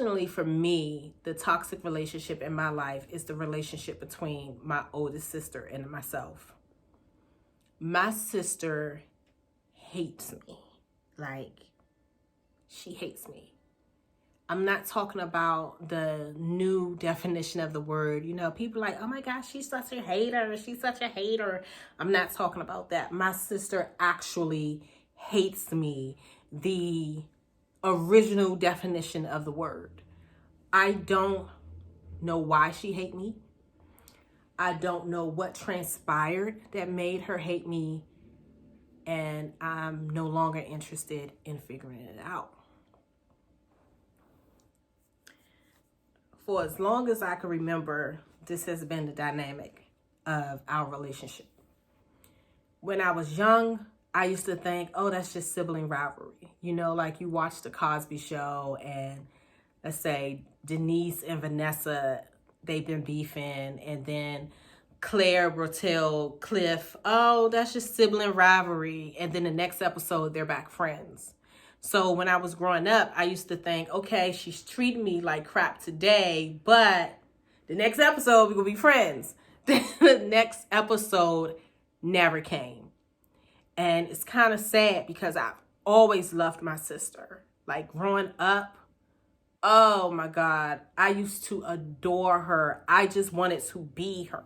Personally, for me, the toxic relationship in my life is the relationship between my oldest sister and myself. My sister hates me. Like, she hates me. I'm not talking about the new definition of the word. You know, people are like, oh my gosh, she's such a hater. She's such a hater. I'm not talking about that. My sister actually hates me. The original definition of the word. I don't know why she hates me. I don't know what transpired that made her hate me. And I'm no longer interested in figuring it out. For as long as I can remember, this has been the dynamic of our relationship. When I was young, I used to think, oh, that's just sibling rivalry. You know, like you watch the Cosby Show and let's say Denise and Vanessa, they've been beefing, and then Claire will tell Cliff, oh, that's just sibling rivalry. And then the next episode, they're back friends. So when I was growing up, I used to think, okay, she's treating me like crap today, but the next episode, we're going to be friends. Then the next episode never came. And it's kind of sad because I've always loved my sister. Like growing up, oh my God, I used to adore her. I just wanted to be her.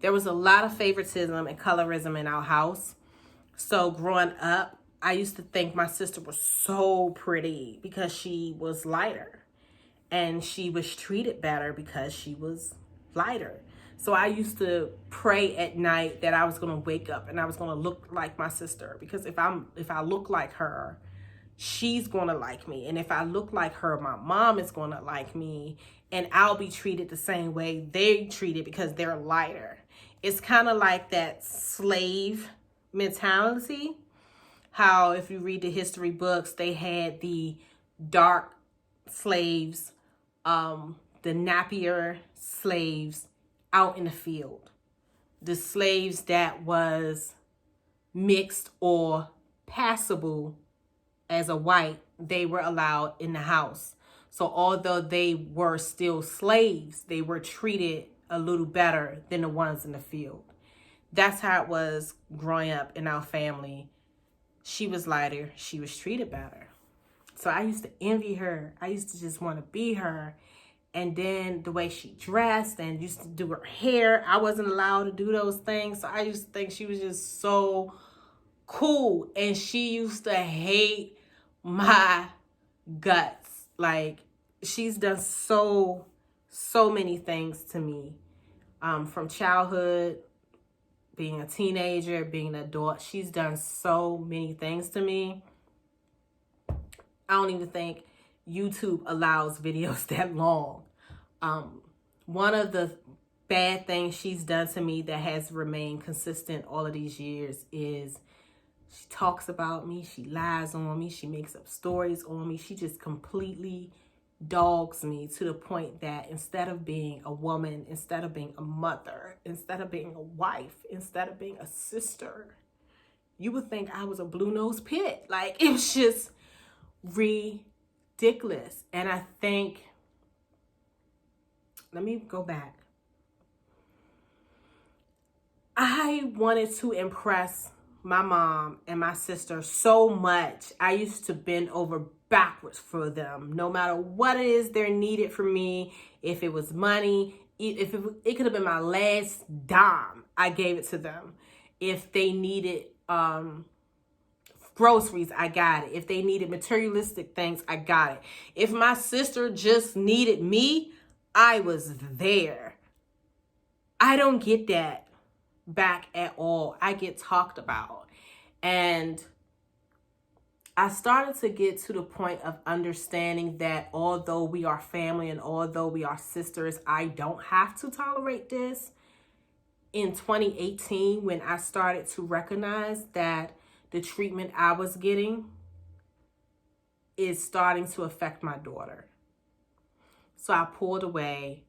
There was a lot of favoritism and colorism in our house. So growing up, I used to think my sister was so pretty because she was lighter. And she was treated better because she was lighter. So I used to pray at night that I was going to wake up and I was going to look like my sister. Because if I look like her, she's going to like me. And if I look like her, my mom is going to like me. And I'll be treated the same way they treated because they're lighter. It's kind of like that slave mentality. How if you read the history books, they had the dark slaves, the Napier slaves out in the field. The slaves that was mixed or passable as a white, they were allowed in the house. So although they were still slaves, they were treated a little better than the ones in the field. That's how it was growing up in our family. She was lighter. She was treated better. So I used to envy her. I used to just want to be her. And then the way she dressed and used to do her hair, I wasn't allowed to do those things. So I used to think she was just so cool. And she used to hate my guts. Like, she's done so many things to me. From childhood, being a teenager, being an adult, she's done so many things to me. I don't even think YouTube allows videos that long. One of the bad things she's done to me that has remained consistent all of these years is she talks about me, she lies on me, she makes up stories on me. She just completely dogs me to the point that instead of being a woman, instead of being a mother, instead of being a wife, instead of being a sister, you would think I was a blue-nosed pit. Like, it was just ridiculous. And I think, let me go back. I wanted to impress my mom and my sister so much. I used to bend over backwards for them, no matter what it is they're needed from me. If it was money, if it could have been my last dime, I gave it to them. If they needed groceries, I got it. If they needed materialistic things, I got it. If my sister just needed me, I was there. I don't get that back at all. I get talked about. And I started to get to the point of understanding that although we are family and although we are sisters, I don't have to tolerate this. In 2018, when I started to recognize that the treatment I was getting is starting to affect my daughter. So I pulled away,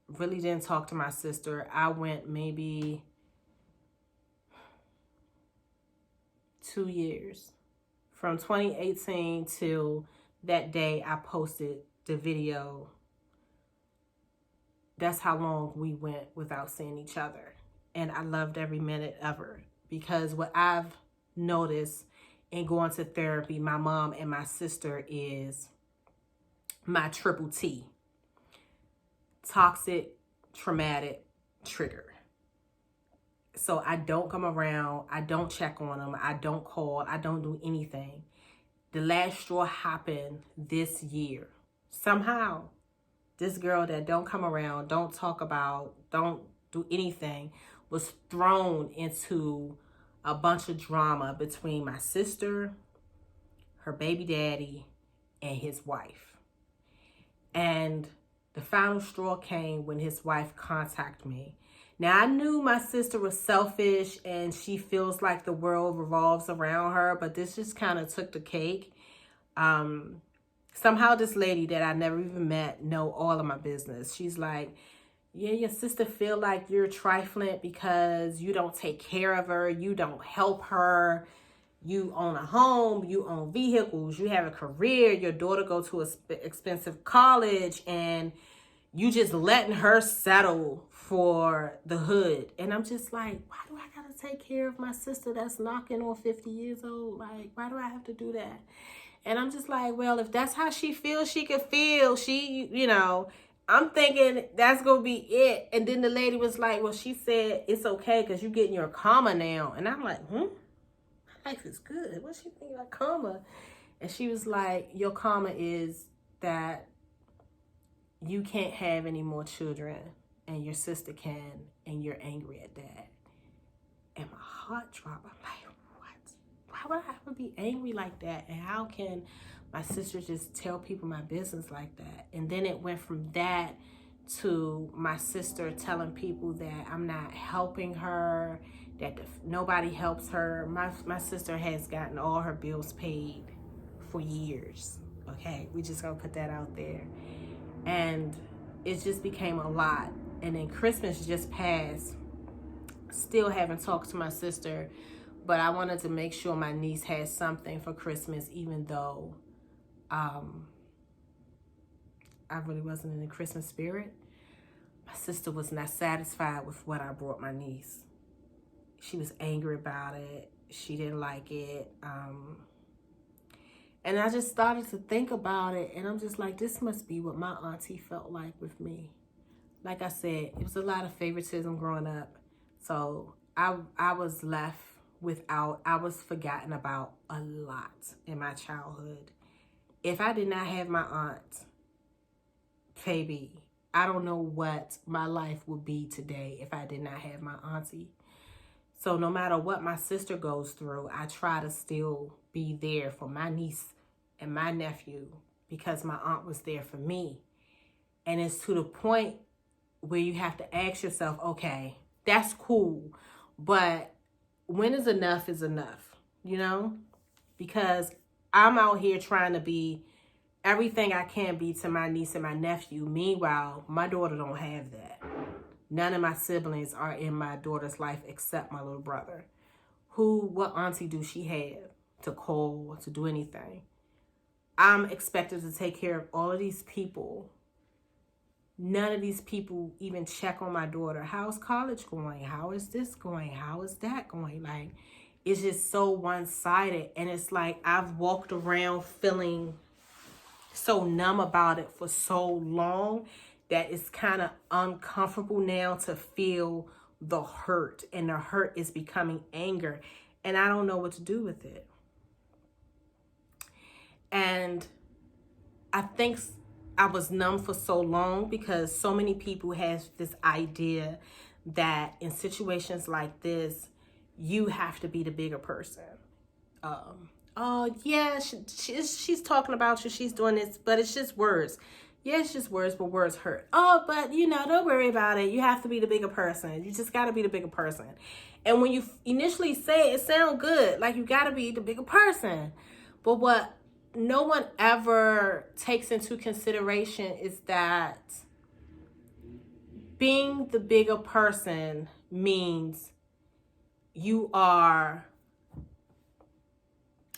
really didn't talk to my sister. I went maybe 2 years, from 2018 till that day I posted the video. That's how long we went without seeing each other. And I loved every minute of her, because what I've noticed in going to therapy, my mom and my sister is my triple T. Toxic, traumatic, trigger. So I don't come around, I don't check on them, I don't call, I don't do anything. The last straw happened this year. Somehow, this girl that don't come around, don't talk about, don't do anything, was thrown into a bunch of drama between my sister, her baby daddy, and his wife. And the final straw came when his wife contacted me. Now, I knew my sister was selfish and she feels like the world revolves around her, but this just kind of took the cake. Somehow this lady that I never even met know all of my business. She's like, yeah, your sister feel like you're trifling because you don't take care of her, you don't help her, you own a home, you own vehicles, you have a career, your daughter go to an expensive college, and you just letting her settle for the hood. And I'm just like, why do I gotta take care of my sister that's knocking on 50 years old? Like, why do I have to do that? And I'm just like, well, if that's how she feels, she could feel. I'm thinking that's going to be it. And then the lady was like, well, she said it's okay because you're getting your karma now. And I'm like, my life is good. What's she thinking about karma? And she was like, your karma is that you can't have any more children and your sister can, and you're angry at that. And my heart dropped. I'm like, what? Why would I have to be angry like that? And how can my sister just tell people my business like that? And then it went from that to my sister telling people that I'm not helping her, that nobody helps her. My sister has gotten all her bills paid for years. Okay, we just gonna put that out there. And it just became a lot. And then Christmas just passed. Still haven't talked to my sister, but I wanted to make sure my niece had something for Christmas, even though I really wasn't in the Christmas spirit. My sister was not satisfied with what I brought my niece. She was angry about it. She didn't like it. And I just started to think about it, and I'm just like, this must be what my auntie felt like with me. Like I said, it was a lot of favoritism growing up. So I was left without, I was forgotten about a lot in my childhood. If I did not have my aunt, baby, I don't know what my life would be today if I did not have my auntie. So no matter what my sister goes through, I try to still be there for my niece and my nephew because my aunt was there for me. And it's to the point where you have to ask yourself, okay, that's cool, but when is enough, Because I'm out here trying to be everything I can be to my niece and my nephew. Meanwhile, my daughter don't have that. None of my siblings are in my daughter's life except my little brother. What auntie do she have to call, to do anything? I'm expected to take care of all of these people. None of these people even check on my daughter. How's college going? How is this going? How is that going? Like, it's just so one-sided. And it's like I've walked around feeling so numb about it for so long that it's kind of uncomfortable now to feel the hurt. And the hurt is becoming anger. And I don't know what to do with it. And I think I was numb for so long because so many people have this idea that in situations like this, you have to be the bigger person. Oh, yeah, she's talking about you. She's doing this, but it's just words. Yeah, it's just words, but words hurt. Oh, but, don't worry about it. You have to be the bigger person. You just got to be the bigger person. And when you initially say it, it sounds good. Like you got to be the bigger person. But what no one ever takes into consideration is that being the bigger person means you are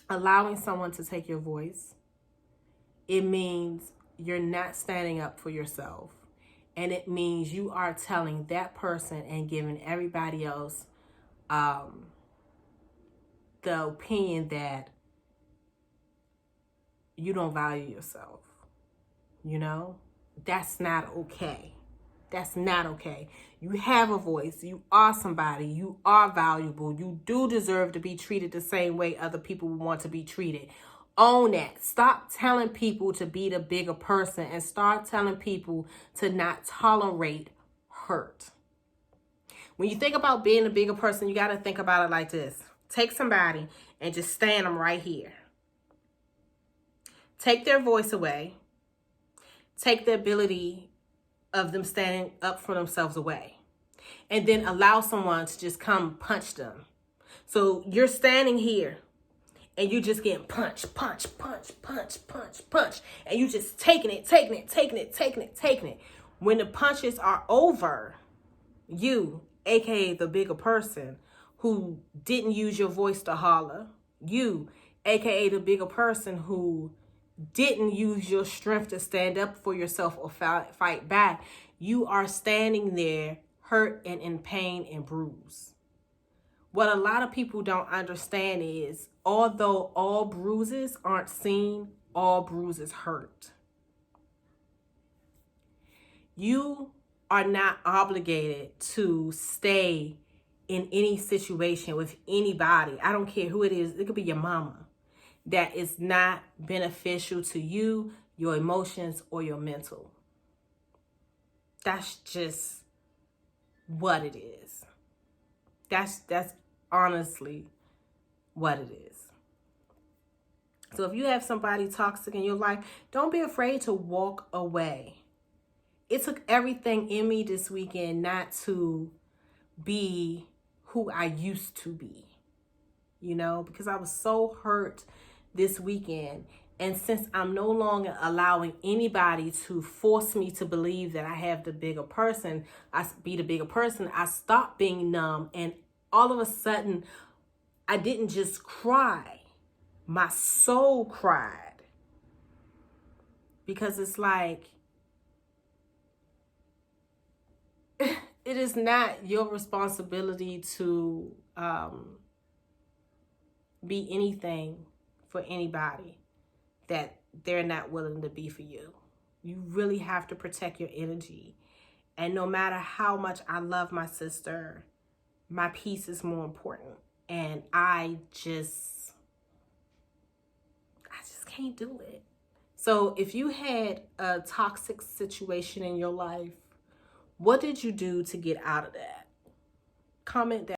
allowing someone to take your voice. it means you're not standing up for yourself. And it means you are telling that person and giving everybody else the opinion that you don't value yourself. You know, that's not okay. That's not okay. You have a voice. You are somebody. You are valuable. You do deserve to be treated the same way other people want to be treated. Own that. Stop telling people to be the bigger person and start telling people to not tolerate hurt. When you think about being a bigger person, you got to think about it like this. Take somebody and just stand them right here. Take their voice away. Take the ability of them standing up for themselves away. And then allow someone to just come punch them. So you're standing here and you just getting punch. And you just taking it. When the punches are over, you, aka the bigger person who didn't use your voice to holler, you, aka the bigger person who didn't use your strength to stand up for yourself or fight back, you are standing there hurt and in pain and bruised. What a lot of people don't understand is, although all bruises aren't seen, all bruises hurt. You are not obligated to stay in any situation with anybody. I don't care who it is. It could be your mama. That is not beneficial to you, your emotions, or your mental. That's just what it is. That's honestly what it is. So if you have somebody toxic in your life, don't be afraid to walk away. It took everything in me this weekend not to be who I used to be, you know, because I was so hurt this weekend. And since I'm no longer allowing anybody to force me to believe that I have the bigger person, I stopped being numb. And all of a sudden, I didn't just cry. My soul cried. Because it's like, it is not your responsibility to be anything for anybody that they're not willing to be for you. You really have to protect your energy. And no matter how much I love my sister, my peace is more important. And I just can't do it. So if you had a toxic situation in your life, what did you do to get out of that? Comment that.